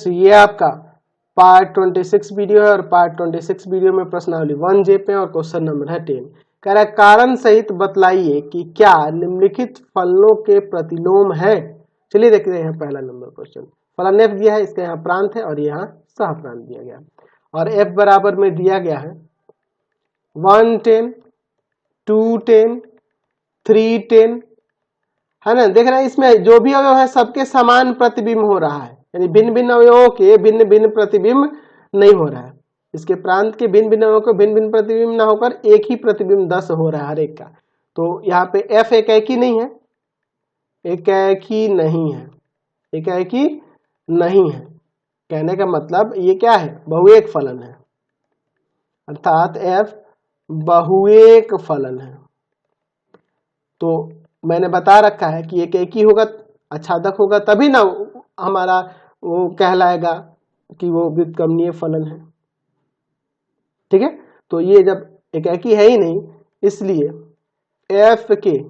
ये आपका part 26 video है और पार्ट 26 वीडियो में प्रश्नावली 1J पे और क्वेश्चन नंबर है 10। कह रहा है कारण सहित बतलाइए कि क्या निम्नलिखित फलनों के प्रतिलोम है। चलिए देखते हैं पहला नंबर क्वेश्चन। फलन f दिया है, इसका यहाँ प्रांत है और यहाँ सह प्रांत दिया गया और f बराबर में दिया गया है 110, 210, 310 है ना। देख रहे हैं इसमें जो भी अवयव है सबके समान प्रतिबिंब हो रहा है, यानी भिन्न भिन्न अवयवों के भिन्न भिन्न प्रतिबिंब नहीं हो रहा है। इसके प्रांत के भिन्न भिन्न अवयवों को भिन्न भिन्न प्रतिबिंब ना होकर एक ही प्रतिबिंब 10 हो रहा है हर एक का। तो यहाँ पे f एकाएकी नहीं है, एकाएकी नहीं है, एकाएकी नहीं है। कहने का मतलब ये क्या है, बहुएक फलन है, अर्थात f बहुएक फलन है। तो मैंने बता रखा है कि एक ही होगा, आच्छादक होगा, तभी ना हमारा वो कहलाएगा कि वो व्युत्क्रमणीय फलन है। ठीक है, तो ये जब एक ही है ही नहीं, इसलिए f के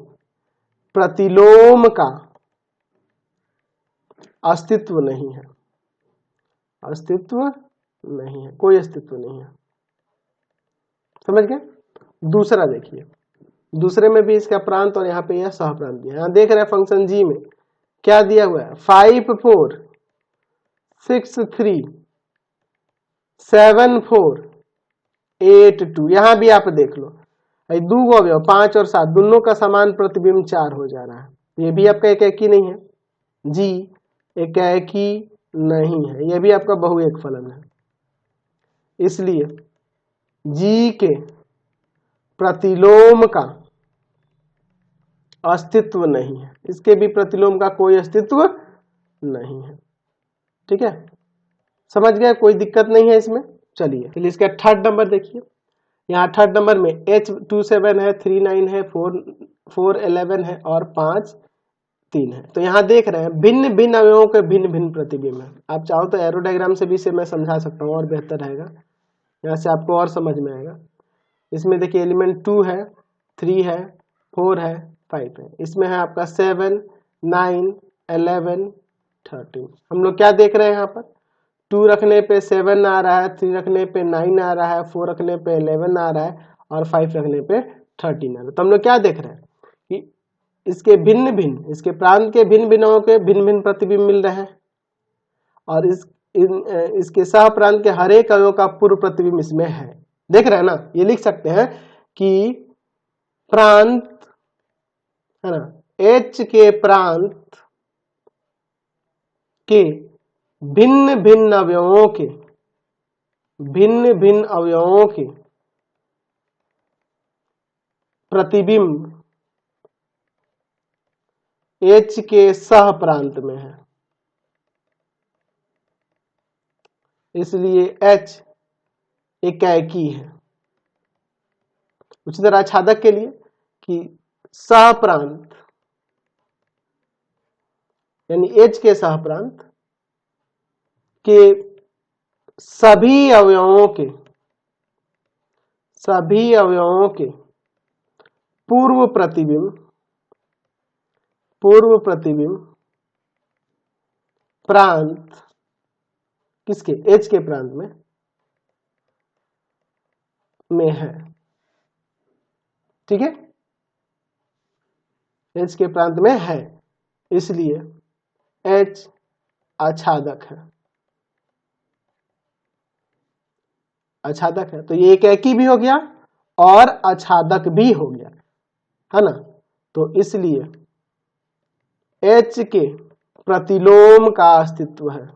प्रतिलोम का अस्तित्व नहीं है, अस्तित्व नहीं है, कोई अस्तित्व नहीं है। समझ गए। दूसरा देखिए, दूसरे में भी इसका प्रांत और यहाँ पे यह सह प्रांत दिया है। यहाँ देख रहे हैं फंक्शन जी में क्या दिया हुआ है, 5 4 6 3 7 4 8 2। यहाँ भी आप देख लो दो अवयव 5 और 7 दोनों का समान प्रतिबिंब 4 हो जा रहा है। ये भी आपका एकाएकी नहीं है, जी एकाएकी नहीं है, यह भी आपका बहुएक फलन है। इसलिए जी के प्रतिलोम का अस्तित्व नहीं है, इसके भी प्रतिलोम का कोई अस्तित्व नहीं है। ठीक है, समझ गए, कोई दिक्कत नहीं है इसमें। चलिए इसका थर्ड नंबर देखिए। यहाँ थर्ड नंबर में H27 है, 39 है, 411 है और 5 3 है। तो यहाँ देख रहे हैं भिन्न भिन्न अवयवों के भिन्न भिन्न प्रतिबिंब है। आप चाहो तो एरो डायग्राम से भी इसे मैं समझा सकता हूँ और बेहतर रहेगा, यहाँ से आपको और समझ में आएगा। इसमें देखिए एलिमेंट 2 है, 3 है, 4 है, 5 है। इसमें है आपका 7 9 11 13। हम लोग क्या देख रहे हैं यहाँ पर, 2 रखने पे 7 आ रहा है, 3 रखने पे 9 आ रहा है, 4 रखने पे 11 आ रहा है और 5 रखने पे 13 आ रहा है। तो हम लोग क्या देख रहे हैं कि इसके भिन्न भिन्न, इसके प्रांत के भिन्न भिन्नों के भिन्न भिन्न प्रतिबिंब मिल रहे हैं और इसके सह प्रांत के हर एक अवयव का पूर्व प्रतिबिंब इसमें है। देख रहे हैं ना, ये लिख सकते हैं कि प्रांत है ना, H के प्रांत के भिन्न भिन्न अवयवों के भिन्न भिन्न अवयवों के प्रतिबिंब H के सह प्रांत में है, इसलिए H एकाएकी है। उसी तरह आच्छादक के लिए कि सह प्रांत यानी H के सह प्रांत के सभी अवयवों के पूर्व प्रतिबिंब प्रांत किसके, H के प्रांत में है। ठीक है, H के प्रांत में है, इसलिए H आच्छादक है, आच्छादक है। तो ये एकाएकी भी हो गया और आच्छादक भी हो गया, है ना। तो इसलिए H के प्रतिलोम का अस्तित्व है,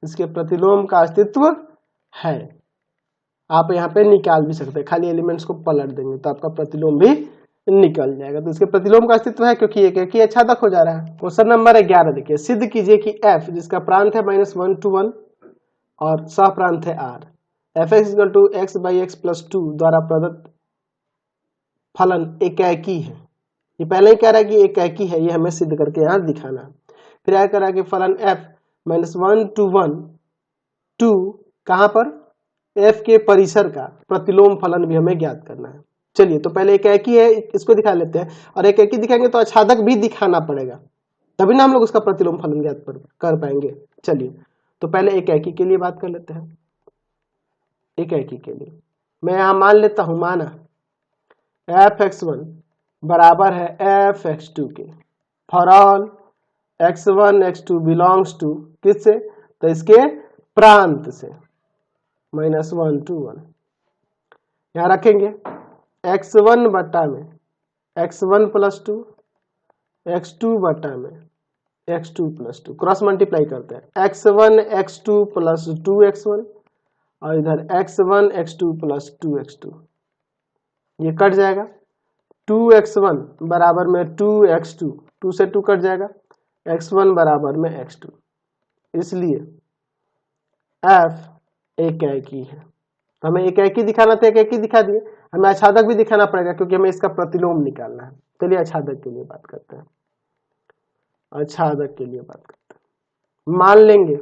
इसके प्रतिलोम का अस्तित्व है। आप यहाँ पे निकाल भी सकते हैं, खाली एलिमेंट्स को पलट देंगे तो आपका प्रतिलोम भी निकल जाएगा। तो इसके प्रतिलोम का अस्तित्व है क्योंकि एक ही आच्छादक हो जा रहा है। क्वेश्चन नंबर 11 देखिए, सिद्ध कीजिए कि f जिसका प्रांत है -1 to 1 और सह प्रांत है r, fx = x/x + 2 द्वारा प्रदत्त फलन एकाएकी है। ये पहले ही कह रहा है कि एकाएकी है, ये हमें सिद्ध करके यहाँ दिखाना है। फिर क्या कह रहा है कि फलन f -1 to 1 2 कहाँ पर, f के परिसर का प्रतिलोम फलन भी हमें ज्ञात करना है। चलिए तो पहले एकाएकी है, इसको दिखा लेते हैं और एकाएकी दिखाएंगे तो आच्छादक भी दिखाना पड़ेगा। तभी ना हम लोग उसका प्रतिलोम फलन ज्ञात कर पाएंगे। चलिए तो पहले एकाकी के लिए बात कर लेते हैं। एकाकी के लिए मैं यहां मान लेता हूं, माना f(x1) बराबर है f(x2) के for all x1 x2 belongs to किससे, तो इसके प्रांत से -1 to 1। यहां रखेंगे x1 बटा में x1 + 2, x2 बटा में x2 + 2, क्रॉस मल्टीप्लाई करते हैं x1 x2 + 2x1 और इधर x1 x2 + 2x2, ये कट जाएगा। 2x1 बराबर में 2x2, 2 से 2 कट जाएगा, x1 बराबर में x2, इसलिए f एकाकी है। तो हमें एकाकी दिखाना था, एकाकी दिखा दिए, हमें आच्छादक भी दिखाना पड़ेगा क्योंकि हमें इसका प्रतिलोम निकालना है। चलिए आच्छादक के लिए बात करते हैं। आच्छादक के लिए बात करते हैं, मान लेंगे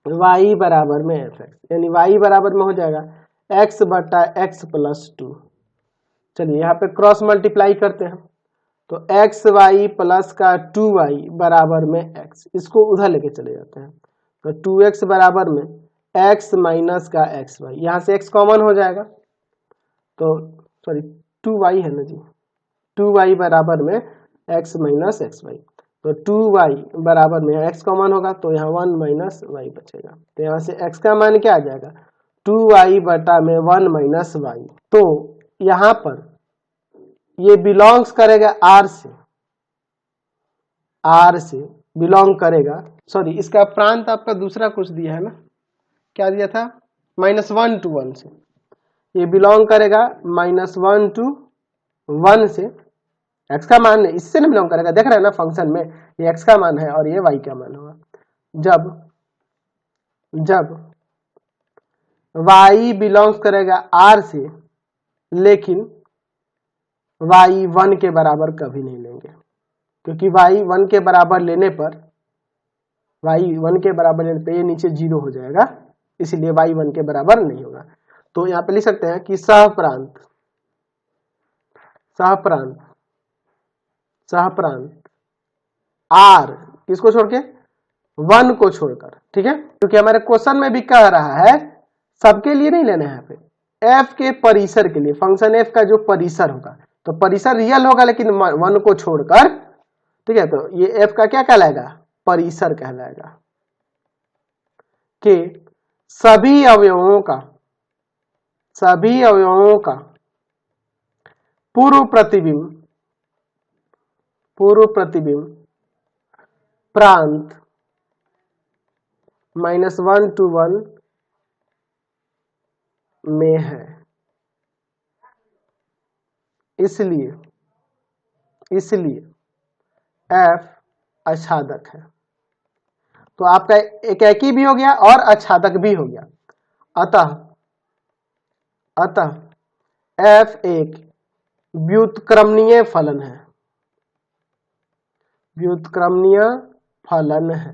y बराबर में fx, यानी y बराबर में हो जाएगा x बटा x + 2। चलिए यहाँ पे क्रॉस मल्टीप्लाई करते हैं, तो xy प्लस का 2y बराबर में x, इसको उधर लेके चले जाते हैं, तो 2x बराबर में x माइनस का xy, यहाँ से x कॉमन हो जाएगा, तो सॉरी 2y है ना जी, 2y बराबर में x माइनस xy, तो 2y बराबर में x कॉमन होगा तो यहाँ 1 माइनस y बचेगा, तो यहाँ से x का मान क्या आ जाएगा 2y बटा में 1 माइनस y। तो यहाँ पर ये बिलोंग्स करेगा r से, r से बिलोंग करेगा, सॉरी इसका प्रांत आपका दूसरा कुछ दिया है ना, क्या दिया था -1 to 1 से, ये बिलोंग करेगा -1 to 1 से, x का मान इससे नहीं बिलोंग करेगा, देख रहे हैं ना फंक्शन में ये x का मान है और ये y का मान होगा। जब y बिलोंग्स करेगा r से, लेकिन y 1 के बराबर कभी नहीं लेंगे, क्योंकि y 1 के बराबर लेने पर ये नीचे 0 हो जाएगा, इसलिए y 1 के बराबर नहीं होगा। तो यहाँ पे लिख सकते हैं कि सहप्रांत r किसको छोड़ के 1 को छोड़कर, ठीक है, क्योंकि हमारे क्वेश्चन में भी कह रहा है सबके लिए नहीं लेना है, यहाँ पे f के परिसर के लिए, फंक्शन f का जो परिसर होगा, तो परिसर रियल होगा लेकिन 1 को छोड़कर, ठीक है, तो ये f का क्या कहलाएगा परिसर कहलाएगा, कि सभी अवयवों का पूर्व प्रतिबिंब प्रांत -1 to 1 में है, इसलिए f आच्छादक है। तो आपका एकाकी भी हो गया और आच्छादक भी हो गया, अतः f एक व्युत्क्रमणीय फलन है।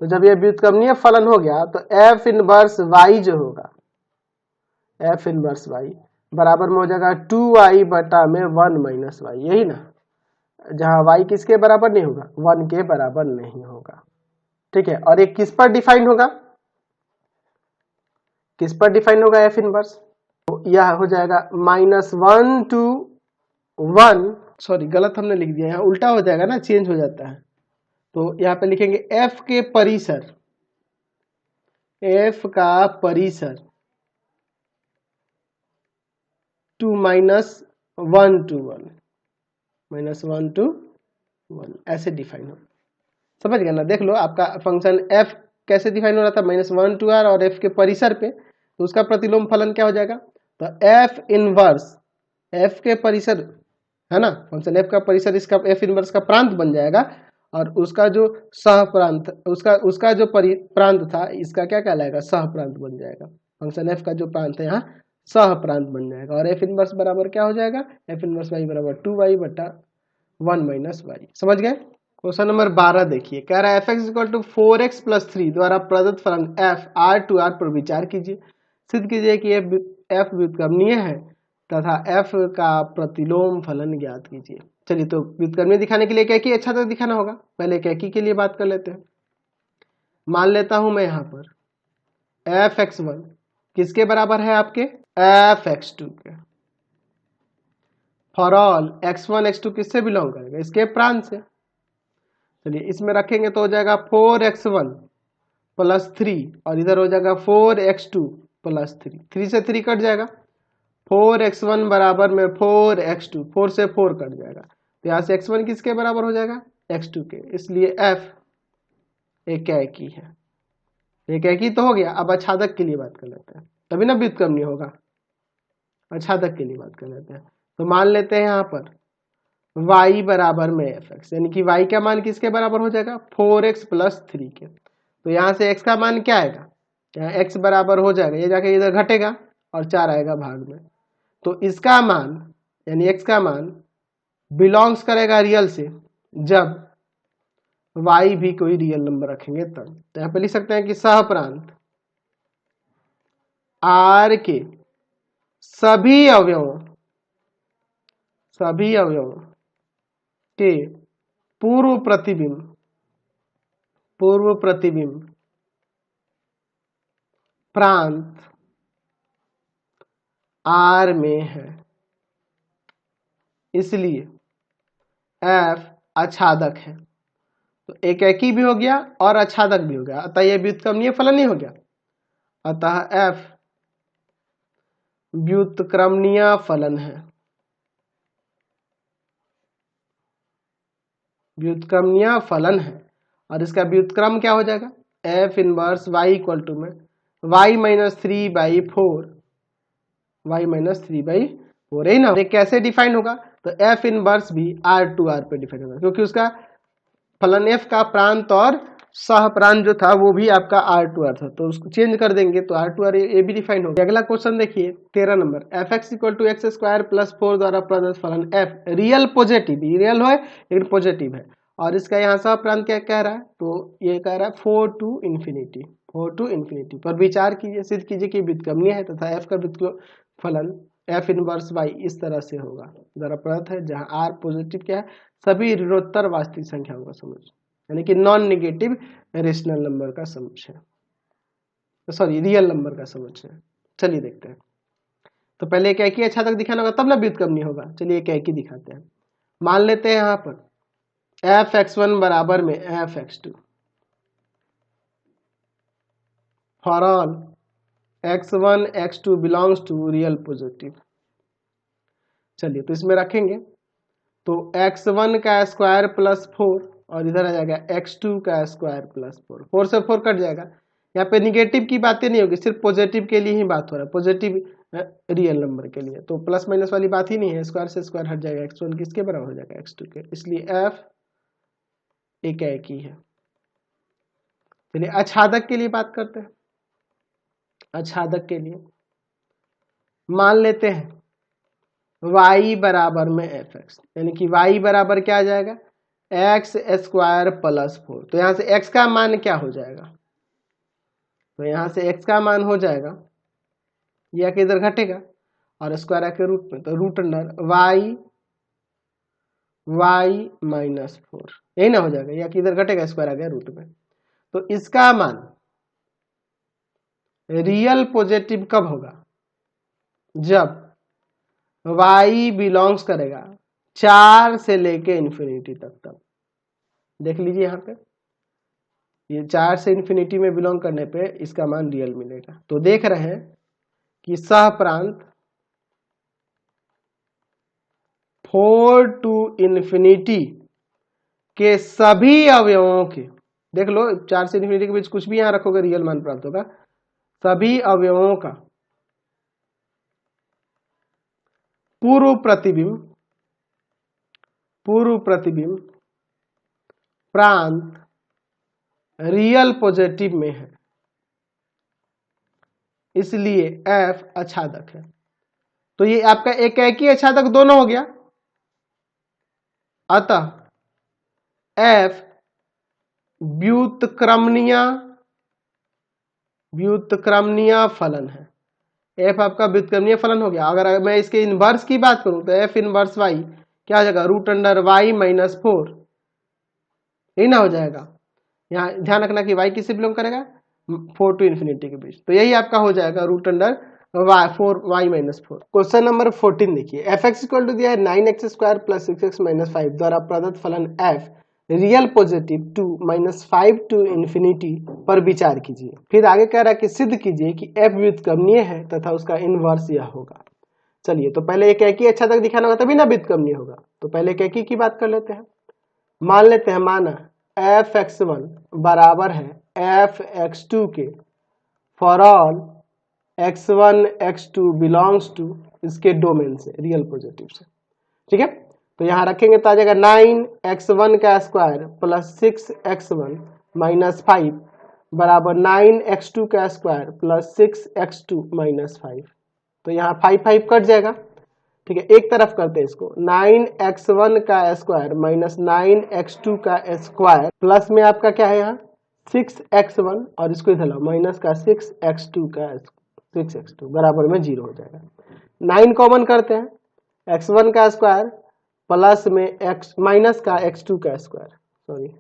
तो जब ये व्युत्क्रमणीय फलन हो गया तो f इनवर्स y जो होगा, f इनवर्स y बराबर में हो जाएगा 2y बटा में 1 माइनस y, यही ना, जहां y किसके बराबर नहीं होगा 1 के बराबर नहीं होगा, ठीक है। और ये किस पर डिफाइन होगा, f इनवर्स, तो यह हो जाएगा -1 to 1, सॉरी गलत हमने लिख दिया, यहाँ उल्टा हो जाएगा ना, चेंज हो जाता है, तो यहाँ पे लिखेंगे f के परिसर, f का परिसर 2 -1 to 1 ऐसे डिफाइन हो, समझ गए ना। देख लो आपका फंक्शन f कैसे डिफाइन हो रहा था -1 to r और f के परिसर पे, तो उसका प्रतिलोम फलन क्या हो जाएगा, तो f इनवर्स, f के परिसर है ना, फंक्शन f का परिसर इसका f इनवर्स का प्रांत बन जाएगा, और उसका जो सहप्रांत, उसका जो प्रांत था इसका क्या कहलाएगा सहप्रांत बन जाएगा, फंक्शन f का जो प्रांत है यहाँ सहप्रांत बन जाएगा, और f इनवर्स बराबर क्या हो जाएगा, f इनवर्स y बराबर 2y बटा 1 माइनस y। समझ गए। क्वेश्चन नंबर 12 देखिए, कह रहा है fx = 4x + 3 द्वारा प्रदत्त फलन f r पर विचार कीजिए, सिद्ध कीजिए कि f व्युत्क्रमणीय है तथा f का प्रतिलोम फलन ज्ञात कीजिए। चलिए तो व्युत्क्रमणीय दिखाने के लिए एक ही अच्छा तक दिखाना होगा। पहले एक ही के लिए बात कर लेते हैं। मान लेता हूं मैं यहां पर f(x1) किसके बराबर है आपके f(x2) के। फॉर ऑल x1 x2 किससे बिलोंग करेगा, इसके प्रांत से। चलिए इसमें रखेंगे तो हो जाएगा 4x1 प्लस 3 और इधर हो जाएगा 4x2 प्लस 3, 3 से 3 कट जाएगा, 4x1 बराबर में 4x2, 4 से 4 कट जाएगा, तो यहाँ से x1 किसके बराबर हो जाएगा x2 के, इसलिए f एकाकी है। एकाकी तो हो गया। अब अछादक के लिए बात कर लेते हैं, तभी ना व्युत्क्रमणीय होगा। अछादक के लिए बात कर लेते हैं, तो मान लेते हैं यहाँ पर y बराबर में fx, यानी कि y का मान किसके बराबर हो जाएगा 4x प्लस 3 के। तो यहाँ से x का मान क्या आएगा, यहाँ x बराबर हो जाएगा, ये जाके इधर घटेगा और 4 आएगा भाग में, तो इसका मान यानी x का मान बिलोंग्स करेगा रियल से जब y भी कोई रियल नंबर रखेंगे तब। तो यहाँ पे लिख सकते हैं कि सहप्रांत r के सभी अवयवों के पूर्व प्रतिबिंब प्रांत R में है, इसलिए f अछादक है। तो एकाकी भी हो गया और अछादक भी हो गया, अतः यह व्युत्क्रमणीय फलन नहीं हो गया, अतः f व्युत्क्रमणीय फलन है। व्युत्क्रमणीय फलन है और इसका व्युत्क्रम क्या हो जाएगा f inverse y equal to में y माइनस 3/4, y माइनस 3/4 है ना। कैसे डिफाइन होगा, तो f इनवर्स भी R2R पे डिफाइन होगा, क्योंकि उसका फलन f का प्रांत और सह प्रांत जो था वो भी आपका R2R था, तो उसको चेंज कर देंगे तो R2R ये भी डिफाइन होगा। अगला क्वेश्चन देखिए 13 number, fx equal to x square plus 4 द्वारा प्रदत्त फलन f रियल पॉजिटिव, रियल है लेकिन पॉजिटिव है, और इसका यहाँ सह प्रांत क्या कह रहा है, तो ये कह रहा है 4 to infinity पर विचार कीजिए, सिद्ध कीजिए कि व्युत्क्रमणीय है तथा f का व्युत्क्रम फलन f इनवर्स y इस तरह से होगा। द्वारा प्रदत्त है जहाँ r पॉजिटिव क्या है, सभी ऋणोत्तर वास्तविक संख्याओं का समुच्चय, यानी कि नॉन नेगेटिव रेशनल नंबर का समुच्चय, सॉरी रियल नंबर का समुच्चय। चलिए देखते हैं, तो पहले एक ही अच्छा तक दिखाना होगा तब ना व्युत्क्रमणीय होगा। चलिए एक ही दिखाते हैं। मान लेते हैं यहाँ पर f(x1) बराबर में f(x2) for all x1 x2 belongs to real positive. चलिए तो इसमें रखेंगे तो x1 का स्क्वायर प्लस 4 और इधर आ जाएगा x2 का स्क्वायर प्लस 4, 4 से 4 कट जाएगा। यहाँ पे निगेटिव की बातें नहीं होगी, सिर्फ पॉजिटिव के लिए ही बात हो रहा है, पॉजिटिव रियल नंबर के लिए, तो प्लस माइनस वाली बात ही नहीं है, स्क्वायर से स्क्वायर हट जाएगा, x1 किसके बराबर हो जाएगा x2 के, इसलिए f एकाकी है। चलिए अछादक के लिए बात करते हैं। अछादक के लिए मान लेते हैं y बराबर में fx, यानी कि y बराबर क्या आ जाएगा x स्क्वायर प्लस 4, तो यहाँ से x का मान क्या हो जाएगा, तो यहाँ से x का मान हो जाएगा, यह आके इधर घटेगा और स्क्वायर आके रूट में, तो रूट अंडर y माइनस 4, यही ना हो जाएगा, यह इधर घटेगा, स्क्वायर आ गया रूट में। तो इसका मान रियल पॉजिटिव कब होगा, जब y बिलोंग्स करेगा 4 से लेके इन्फिनिटी तक। तब देख लीजिए यहाँ पे ये 4 से इन्फिनिटी में बिलोंग करने पे इसका मान रियल मिलेगा। तो देख रहे हैं कि सह प्रांत 4 to इन्फिनिटी के सभी अवयवों के, देख लो 4 से इन्फिनिटी के बीच कुछ भी यहाँ रखोगे रियल मान प्राप्त होगा, सभी अवयवों का पूर्व प्रतिबिंब प्रांत रियल पॉजिटिव में है, इसलिए f अछादक है। तो ये आपका एकाकी अछादक दोनों हो गया, अतः f व्युत्क्रमणीय फलन है। f आपका व्युत्क्रमणीय फलन हो गया। अगर मैं इसके इनवर्स की बात करूं तो f इनवर्स y क्या हो जाएगा, रूट अंडर वाई माइनस 4, यही ना हो जाएगा। यहाँ ध्यान रखना कि y किससे बिलोंग करेगा, 4 to इन्फिनिटी के बीच, तो यही आपका हो जाएगा root under 4y minus 4। Question number 14 देखिए, एफ एक्स इक्वल टू दिया है 9x² प्लस 6x माइनस 5 द्वारा प्रदत्त फलन f real positive 2 minus 5 to infinity पर विचार कीजिए। फिर आगे कह रहा है कि सिद्ध कीजिए कि f व्युत्क्रमणीय है तथा उसका इनवर्स यह होगा। चलिए, तो पहले एक एककी अच्छा तक दिखाना होगा तभी ना व्युत्क्रमणीय होगा, तो पहले एक एककी की बात कर लेते हैं। मान लेते हैं, माना f(x1) बराबर है f(x2) के for all x1 x2 belongs to इसके डोमेन से, रियल पॉजिटिव से, ठीक है। तो यहां रखेंगे तो आ जाएगा 9x1 का स्क्वायर प्लस 6x1 माइनस 5 बराबर 9x2 का स्क्वायर प्लस 6x2 माइनस 5। तो यहाँ 5 कट जाएगा, ठीक है। एक तरफ करते हैं इसको, 9x1 का स्क्वायर माइनस 9x2 का स्क्वायर प्लस में आपका क्या है यहाँ 6x1 और इसको इधर लाओ माइनस का 6x2 का 6x2 बराबर में 0 हो जाएगा। 9 कॉमन करते हैं, x1 का स्क्वायर प्लस में x माइनस का x2 का स्क्वायर, सॉरी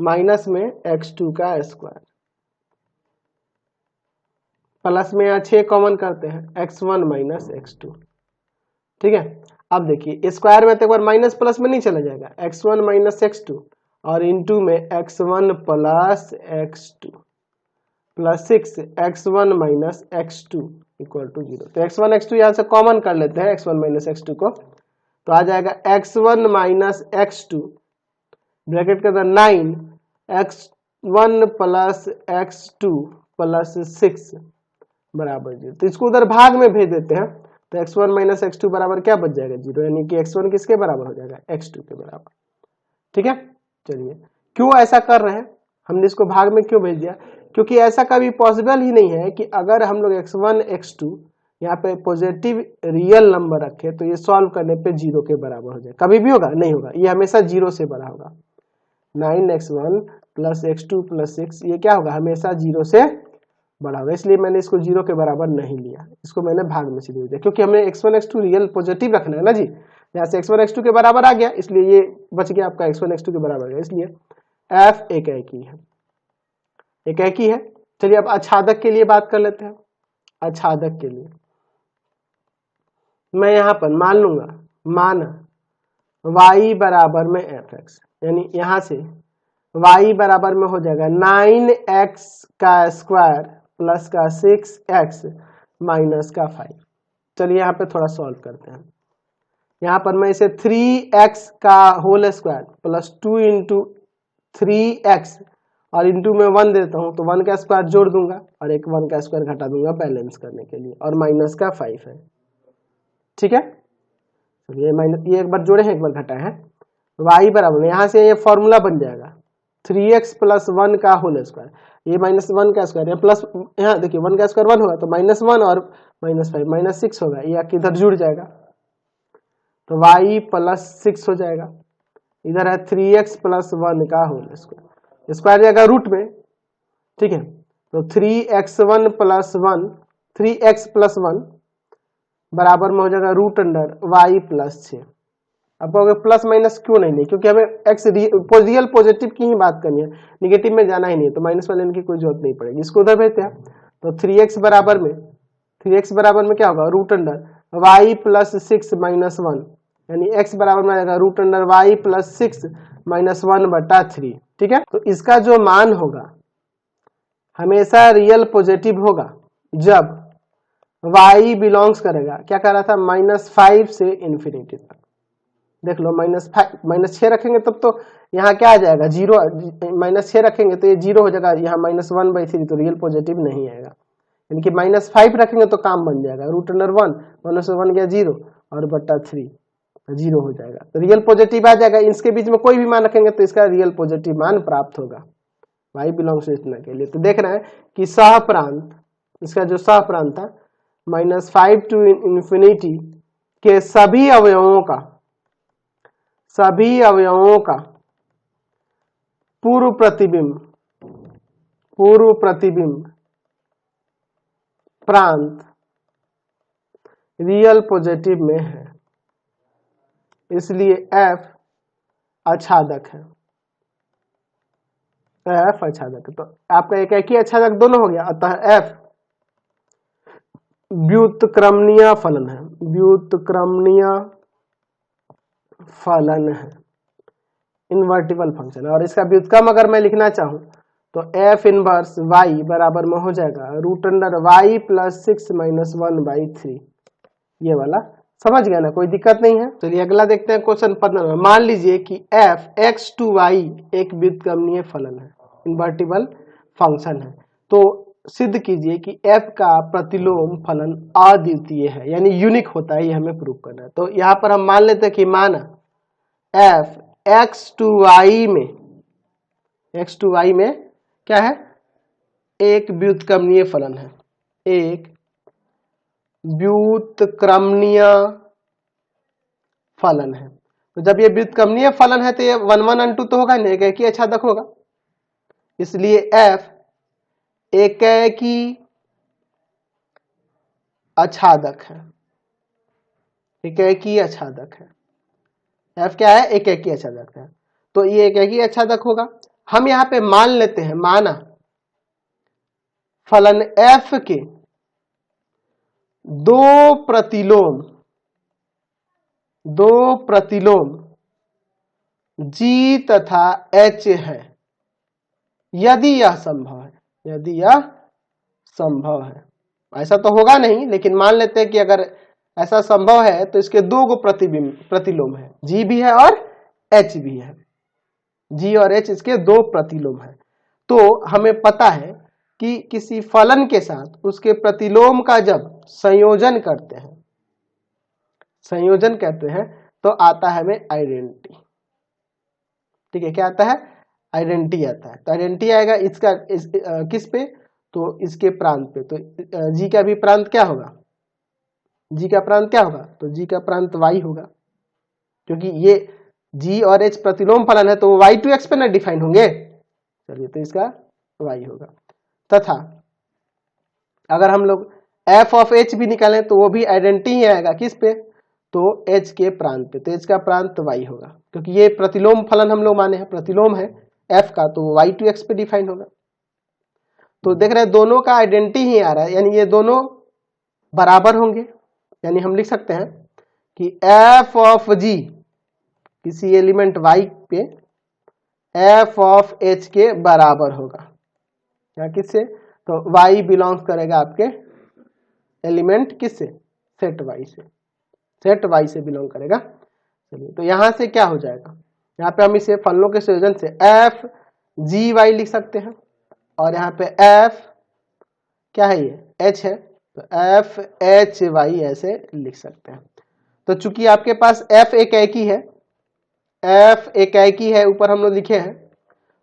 माइनस में x2 का स्क्वायर प्लस में यहाँ 6 कॉमन करते हैं x1 माइनस x2, ठीक है। अब देखिए स्क्वायर में तो एक बार माइनस प्लस में नहीं चला जाएगा, x1 माइनस x2 और इंटू में x1 plus x2 plus 6x1 minus x2 equal to 0। तो x1 x2 यहाँ से कॉमन कर लेते हैं, x1 माइनस x2 को, तो आ जाएगा x1 माइनस x2 ब्रैकेट के अंदर 9 x1 प्लस x2 प्लस 6 बराबर 0। तो इसको उधर भाग में भेज देते हैं, तो x1 माइनस x2 बराबर क्या बच जाएगा 0, यानी कि x1 किसके बराबर हो जाएगा x2 के बराबर, ठीक है। चलिए, क्यों ऐसा कर रहे हैं, हमने इसको भाग में क्यों भेज दिया, क्योंकि ऐसा कभी पॉसिबल ही नहीं है कि अगर हम लोग x1 x2 यहाँ पे पॉजिटिव रियल नंबर रखे तो ये सॉल्व करने पे 0 के बराबर हो जाए, कभी भी होगा नहीं होगा, ये हमेशा 0 से बड़ा होगा। 9x1 प्लस x2 प्लस 6 ये क्या होगा, हमेशा 0 से बड़ा होगा, इसलिए मैंने इसको 0 के बराबर नहीं लिया, इसको मैंने भाग में से दे दिया, क्योंकि हमें x1 x2 रियल पॉजिटिव रखना है ना जी। यहाँ से x1 x2 के बराबर आ गया, इसलिए ये बच गया आपका x1 x2 के बराबर है, इसलिए f एक एककी है, एक एककी है। चलिए अब आच्छादक के लिए बात कर लेते हैं। आच्छादक के लिए मैं यहाँ पर मान लूंगा, माना y बराबर में fx, यानी यहाँ से y बराबर में हो जाएगा 9x का स्क्वायर प्लस का 6x माइनस का 5। चलिए यहाँ पे थोड़ा सॉल्व करते हैं। यहाँ पर मैं इसे 3x का whole square plus 2 into 3x और इंटू में 1 देता हूँ, तो 1 का स्क्वायर जोड़ दूंगा और एक 1 का स्क्वायर घटा दूंगा बैलेंस करने के लिए, और माइनस का 5 है, ठीक है। चलिए माइनस, ये एक बार जोड़े हैं एक बार घटाए हैं, y बराबर यहाँ से ये फॉर्मूला बन जाएगा 3x प्लस 1 का होल स्क्वायर, ये माइनस 1 का स्क्वायर, प्लस यहाँ देखिए 1 का स्क्वायर 1 होगा तो माइनस 1 और माइनस 5 माइनस 6 होगा, ये किधर जुड़ जाएगा तो y प्लस 6 हो जाएगा। इधर है 3x प्लस 1 का होल स्क्वायर, स्क्वायर जाएगा रूट में, ठीक है। तो 3x1 प्लस 1 3x प्लस 1 बराबर में हो जाएगा रूट अंडर y प्लस 6। अब कहोगे प्लस माइनस क्यों नहीं, क्योंकि हमें x रियल पॉजिटिव की ही बात करनी है, निगेटिव में जाना ही नहीं, तो माइनस वाले की कोई जरूरत नहीं पड़ेगी, इसको उधर भेजते हैं। तो 3x बराबर में क्या होगा root under y plus 6 minus 1, यानी x बराबर में आएगा root under y plus 6 minus 1 बटा 3, ठीक है। तो इसका जो मान होगा हमेशा रियल पॉजिटिव होगा जब y बिलोंग्स करेगा, क्या कह रहा था, -5 से इन्फिनिटी तक। देख लो -6 रखेंगे तब तो यहाँ क्या आ जाएगा 0, -6 रखेंगे तो ये 0 हो जाएगा, यहाँ -1/3 तो रियल पॉजिटिव नहीं आएगा, यानी कि -5 रखेंगे तो काम बन जाएगा, रूट अंडर 1 -1 गया 0 और बटा 3 0 हो जाएगा, तो रियल पॉजिटिव आ जाएगा। इसके बीच में कोई भी मान रखेंगे तो इसका रियल पॉजिटिव मान प्राप्त होगा y बिलोंग्स टू इतना के लिए। तो देख रहे हैं कि सह प्रांत, इसका जो सह प्रांत था -5 टू इन्फिनिटी के सभी अवयवों का पूर्व प्रतिबिंब प्रांत रियल पॉजिटिव में है, इसलिए f आच्छादक है, f आच्छादक है। तो आपका एक ही आच्छादक दोनों हो गया, अतः f व्युत्क्रमणीय फलन है, व्युत्क्रमणीय फलन है, इन्वर्टिबल फंक्शन है। और इसका व्युत्क्रम अगर मैं लिखना चाहूं तो f इनवर्स y बराबर में हो जाएगा √y प्लस 6 माइनस 1/3। ये वाला समझ गया ना, कोई दिक्कत नहीं है। चलिए अगला देखते हैं क्वेश्चन 15। मान लीजिए कि f x to y एक व्युत्क्रमणीय फलन है, इन्वर्टिबल फंक्शन है, तो सिद्ध कीजिए कि f का प्रतिलोम फलन अद्वितीय है, यानी यूनिक होता है, ये हमें प्रूव करना है। तो यहाँ पर हम मान लेते हैं कि माना f x to y में क्या है, एक व्युत्क्रमणीय फलन है, एक व्युत्क्रमणीय फलन है। तो जब ये व्युत्क्रमणीय फलन है तो ये 1 1 and 2 तो होगा नहीं, एक ही आच्छादक होगा। इसलिए f एकेकी आच्छादक है, एकेकी आच्छादक है। f क्या है, एकेकी आच्छादक है, तो ये एकेकी आच्छादक होगा। हम यहां पे मान लेते हैं, माना फलन f के दो प्रतिलोम g तथा h है, यदि यह संभव है, ऐसा तो होगा नहीं, लेकिन मान लेते हैं कि अगर ऐसा संभव है तो इसके दो गो प्रतिलोम है, g भी है और h भी है, g और h इसके दो प्रतिलोम है। तो हमें पता है कि किसी फलन के साथ उसके प्रतिलोम का जब संयोजन करते हैं तो आता है हमें आइडेंटिटी। ठीक है, क्या आता है, आइडेंटिटी आता है। तो आइडेंटिटी आएगा इसका किस पे, तो इसके प्रांत पे। तो जी का भी प्रांत क्या होगा, जी का प्रांत क्या होगा, तो जी का प्रांत y होगा, क्योंकि ये g और h प्रतिलोम फलन है तो y to x पे ना डिफाइन होंगे। चलिए, तो इसका y होगा। तथा अगर हम लोग f ऑफ h भी निकालें तो वो भी आइडेंटिटी ही आएगा, किस पे, तो h के प्रांत पे। तो h का प्रांत y होगा, क्योंकि ये प्रतिलोम फलन हम लोग माने हैं, प्रतिलोम है f का, तो y to x पे डिफाइन होगा। तो देख रहे हैं दोनों का आइडेंटिटी ही आ रहा है, यानी ये दोनों बराबर होंगे। यानी हम लिख सकते हैं कि f ऑफ g किसी एलिमेंट y पे f ऑफ h के बराबर होगा, या किससे, तो y बिलोंग्स करेगा आपके एलिमेंट किससे, सेट y से, सेट y से बिलोंग करेगा। चलिए, तो यहां से क्या हो जाएगा, यहाँ पे हम इसे फलनों के संयोजन से f g y लिख सकते हैं, और यहाँ पे f क्या है, ये h है, तो f h y ऐसे लिख सकते हैं। तो चूंकि आपके पास f एकेकी है, f एकेकी है, ऊपर हम लोग लिखे हैं,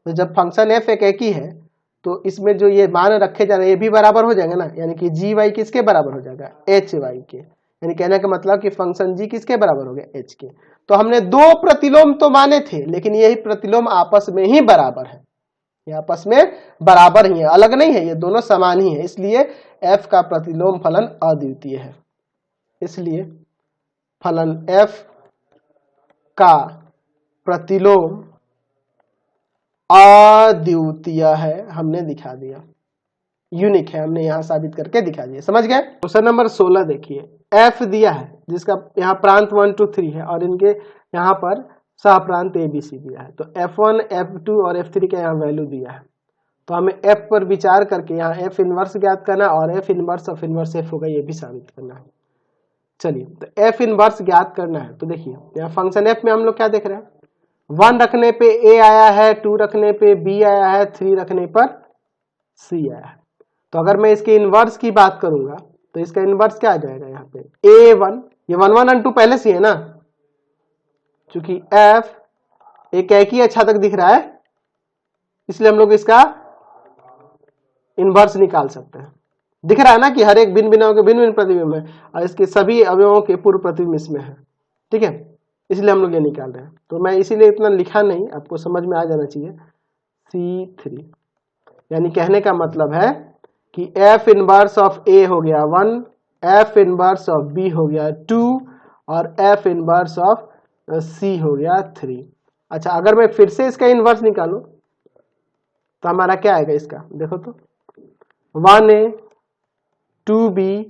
तो जब फंक्शन f एकेकी है तो इसमें जो ये मान रखे जा रहे हैं ये भी बराबर हो जाएंगे ना, यानी कि जी वाई किसके बराबर हो जाएगा, एच वाई के। यानी कहने का मतलब कि फंक्शन जी किसके बराबर हो गया, एच के। तो हमने दो प्रतिलोम तो माने थे, लेकिन यही प्रतिलोम आपस में ही बराबर है, ये आपस में बराबर ही है, अलग नहीं है, ये दोनों समान ही है। इसलिए f का प्रतिलोम फलन अद्वितीय है, इसलिए फलन f का प्रतिलोम अद्वितीय है, हमने दिखा दिया, यूनिक है, हमने यहां साबित करके दिखा दिया। समझ गए। क्वेश्चन नंबर 16 देखिए, f दिया है जिसका यहाँ प्रांत 1 2 3 है, और इनके यहाँ पर सह प्रांत a b c दिया है। तो f1 f2 और f3 का यहाँ वैल्यू दिया है, तो हमें f पर विचार करके यहाँ f इनवर्स ज्ञात करना, और f inverse of inverse f होगा ये भी साबित करना है। चलिए, तो f इनवर्स ज्ञात करना है। तो देखिए यहाँ फंक्शन f में हम लोग क्या देख रहे हैं, 1 रखने पे a आया है, 2 रखने पे b आया है, 3 रखने पर c आया है। तो अगर मैं इसके इनवर्स की बात करूंगा तो इसका इनवर्स क्या आ जाएगा, यहाँ पे a1, ये 1 1 and 2 पहले से है ना, चूंकि f एक ही आच्छादक दिख रहा है इसलिए हम लोग इसका इनवर्स निकाल सकते हैं। दिख रहा है ना कि हर एक भिन्न भिन्नों के भिन्न भिन्न प्रतिबिंब है, और इसके सभी अवयवों के पूर्व प्रतिबिंब इसमें है। ठीक है, इसलिए हम लोग ये निकाल रहे हैं। तो मैं इसीलिए इतना लिखा नहीं, आपको समझ में आ जाना चाहिए। C3 यानी कहने का मतलब है कि f इनवर्स ऑफ a हो गया 1, f इनवर्स ऑफ b हो गया 2, और f इनवर्स ऑफ सी हो गया 3। अच्छा, अगर मैं फिर से इसका इन्वर्स निकालूं तो हमारा क्या आएगा इसका, देखो तो 1A 2B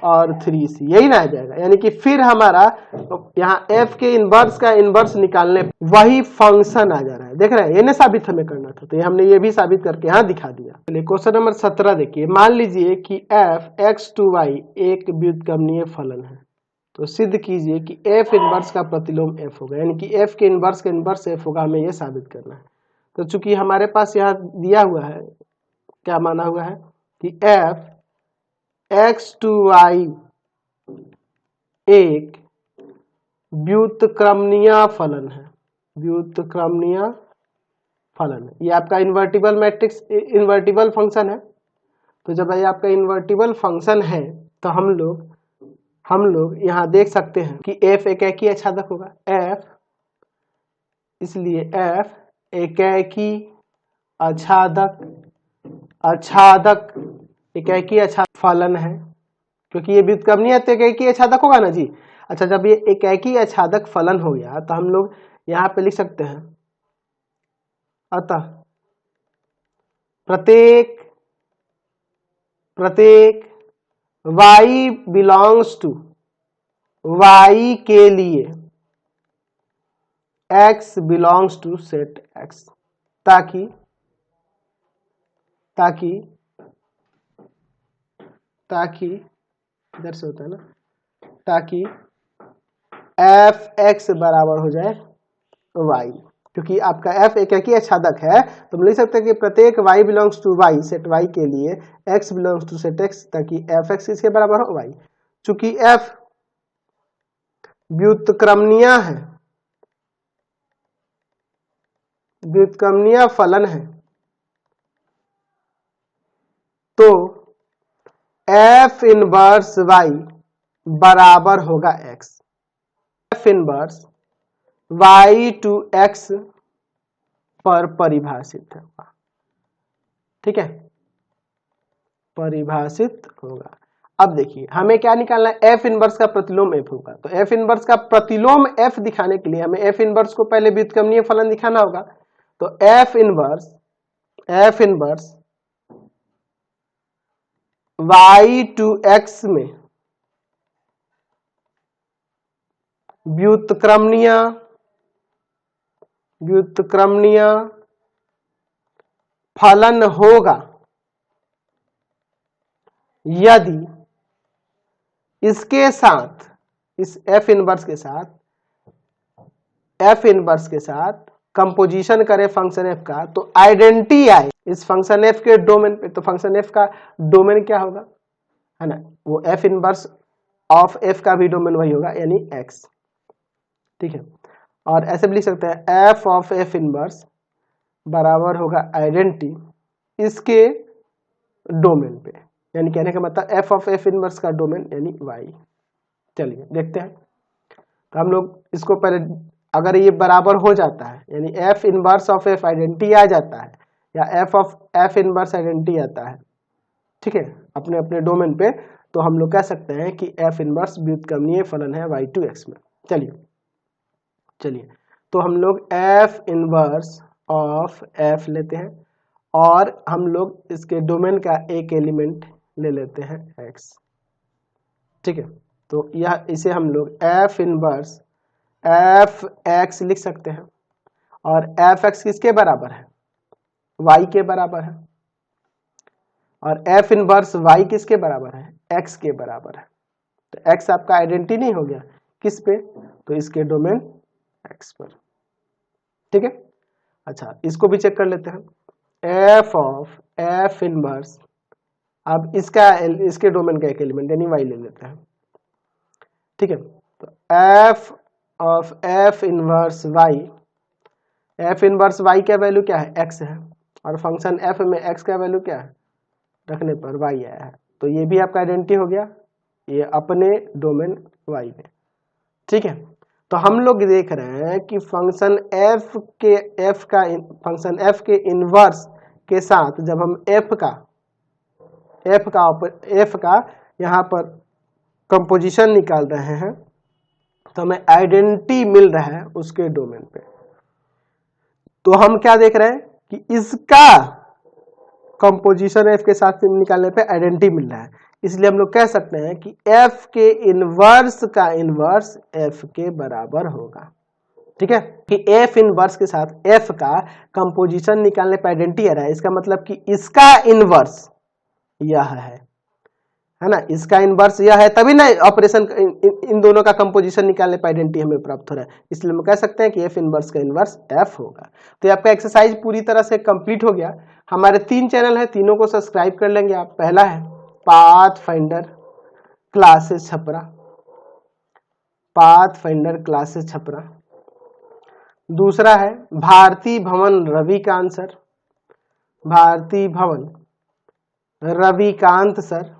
और 3C, यही ना आ जाएगा। यानी कि फिर हमारा यहाँ f के इन्वर्स का इन्वर्स निकालने वही फंक्शन आ जा रहा है। देख रहे हैं, ये ना साबित हमें करना था, तो ये हमने ये भी साबित करके यहाँ दिखा दिया। चलिए क्वेश्चन नंबर 17 देखिए। मान लीजिए कि f x to y एक व्युत्क्रमणीय फलन है, तो सिद्ध कीजिए कि f इन्वर्स का प्रतिलोम f होगा। यानी कि f के इन्वर्स f होगा, हमें यह साबित करना है। तो चूंकि हमारे पास यहाँ दिया हुआ है, क्या माना हुआ है कि f x to y एक व्युत्क्रमणीय फलन है, व्युत्क्रमणीय फलन है। ये आपका इन्वर्टिबल मैट्रिक्स, इन्वर्टिबल फंक्शन है। तो जब ये आपका इन्वर्टिबल फंक्शन है तो हम लोग यहाँ देख सकते हैं कि f एकैकी आच्छादक होगा, f, इसलिए f एकैकी आच्छादक एकैकी आच्छादक फलन है, क्योंकि ये व्युत्क्रमणीय तो एकैकी आच्छादक होगा ना जी। अच्छा, जब ये एकैकी आच्छादक फलन हो गया तो हम लोग यहाँ पे लिख सकते हैं, अतः प्रत्येक y बिलोंग्स टू y के लिए x belongs to set x, ताकि इधर से होता है ना, ताकि f(x) बराबर हो जाए y। क्योंकि आपका f एकैकी आच्छादक है तो हम लिख सकते हैं कि प्रत्येक y belongs to y set y के लिए x belongs to set x, ताकि f(x) इसके बराबर हो y। चूंकि f व्युत्क्रमणीय है, व्युत्क्रमणीय फलन है, तो f इनवर्स y बराबर होगा x। f inverse y to x पर परिभाषित होगा, ठीक है, परिभाषित होगा। अब देखिए हमें क्या निकालना है, f इनवर्स का प्रतिलोम f होगा। तो f इनवर्स का प्रतिलोम f दिखाने के लिए हमें f इनवर्स को पहले व्युत्क्रमणीय फलन दिखाना होगा। तो f inverse y to x में व्युत्क्रमणीय फलन होगा यदि इसके साथ, इस f इनवर्स के साथ कंपोजिशन करे फंक्शन f का, तो आइडेंटिटी आए इस फंक्शन f के डोमेन पे। तो फंक्शन f का डोमेन क्या होगा, है ना, वो f इनवर्स ऑफ f का भी डोमेन वही होगा, यानी x, ठीक है। और ऐसे भी लिख सकते हैं f ऑफ f इनवर्स बराबर होगा आइडेंटिटी इसके डोमेन पे, यानी कहने का मतलब f ऑफ f इनवर्स का डोमेन यानी y। चलिए देखते हैं। तो हम लोग इसको पहले, अगर ये बराबर हो जाता है, यानी f inverse of f identity आ जाता है, या f of f inverse identity आता है, ठीक है, अपने अपने डोमेन पे, तो हम लोग कह सकते हैं कि f इनवर्स व्युत्क्रमणीय फलन है y टू x में। चलिए तो हम लोग f इनवर्स ऑफ f लेते हैं और हम लोग इसके डोमेन का एक एलिमेंट ले लेते हैं x, ठीक है। तो यह इसे हम लोग f इनवर्स f(x) लिख सकते हैं, और f(x) किसके बराबर है, y के बराबर है, और f इनवर्स y किसके बराबर है, x के बराबर है। तो x आपका आइडेंटिटी नहीं हो गया, किस पे, तो इसके डोमेन x पर, ठीक है। अच्छा, इसको भी चेक कर लेते हैं, f ऑफ f इनवर्स, अब इसके डोमेन का एक एलिमेंट यानी y ले लेते हैं, ठीक है। तो f of f inverse y, f inverse y का वैल्यू क्या है, x है, और फंक्शन f में x का वैल्यू क्या है, रखने पर y आया है। तो ये भी आपका आइडेंटिटी हो गया, ये अपने डोमेन y में, ठीक है। तो हम लोग देख रहे हैं कि फंक्शन f के इनवर्स के साथ जब हम f का यहाँ पर कंपोजिशन निकाल रहे हैं, तो हमें आइडेंटिटी मिल रहा है उसके डोमेन पे। तो हम क्या देख रहे हैं कि इसका कंपोजिशन एफ के साथ निकालने पे आइडेंटिटी मिल रहा है, इसलिए हम लोग कह सकते हैं कि एफ के इनवर्स का इनवर्स एफ के बराबर होगा। ठीक है, कि एफ इनवर्स के साथ एफ का कंपोजिशन निकालने पे आइडेंटिटी आ रहा है, इसका मतलब कि इसका इनवर्स यह है ना, इसका इनवर्स यह है, तभी ना ऑपरेशन इन दोनों का कंपोजिशन निकालने पे आइडेंटिटी हमें प्राप्त हो रहा है। इसलिए हम कह सकते हैं कि एफ इनवर्स का इनवर्स एफ होगा। तो ये आपका एक्सरसाइज पूरी तरह से कंप्लीट हो गया। हमारे 3 चैनल है, तीनों को सब्सक्राइब कर लेंगे आप। पहला है pathfinder classes Chhapra, pathfinder classes Chhapra. दूसरा है भारती भवन रविकांत सर, भारती भवन रविकांत सर,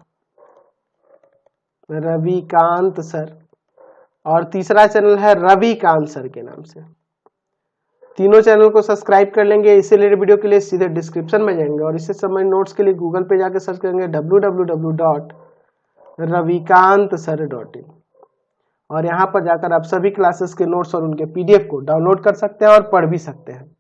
रविकांत सर। और तीसरा चैनल है रविकांत सर के नाम से। तीनों चैनल को सब्सक्राइब कर लेंगे। इससे रिलेटेड वीडियो के लिए सीधे डिस्क्रिप्शन में जाएंगे और इससे संबंधित नोट्स के लिए गूगल पे जाकर सर्च करेंगे www.ravikantsir.in और यहाँ पर जाकर आप सभी क्लासेस के नोट्स और उनके PDF को डाउनलोड कर सकते हैं और पढ़ भी सकते हैं।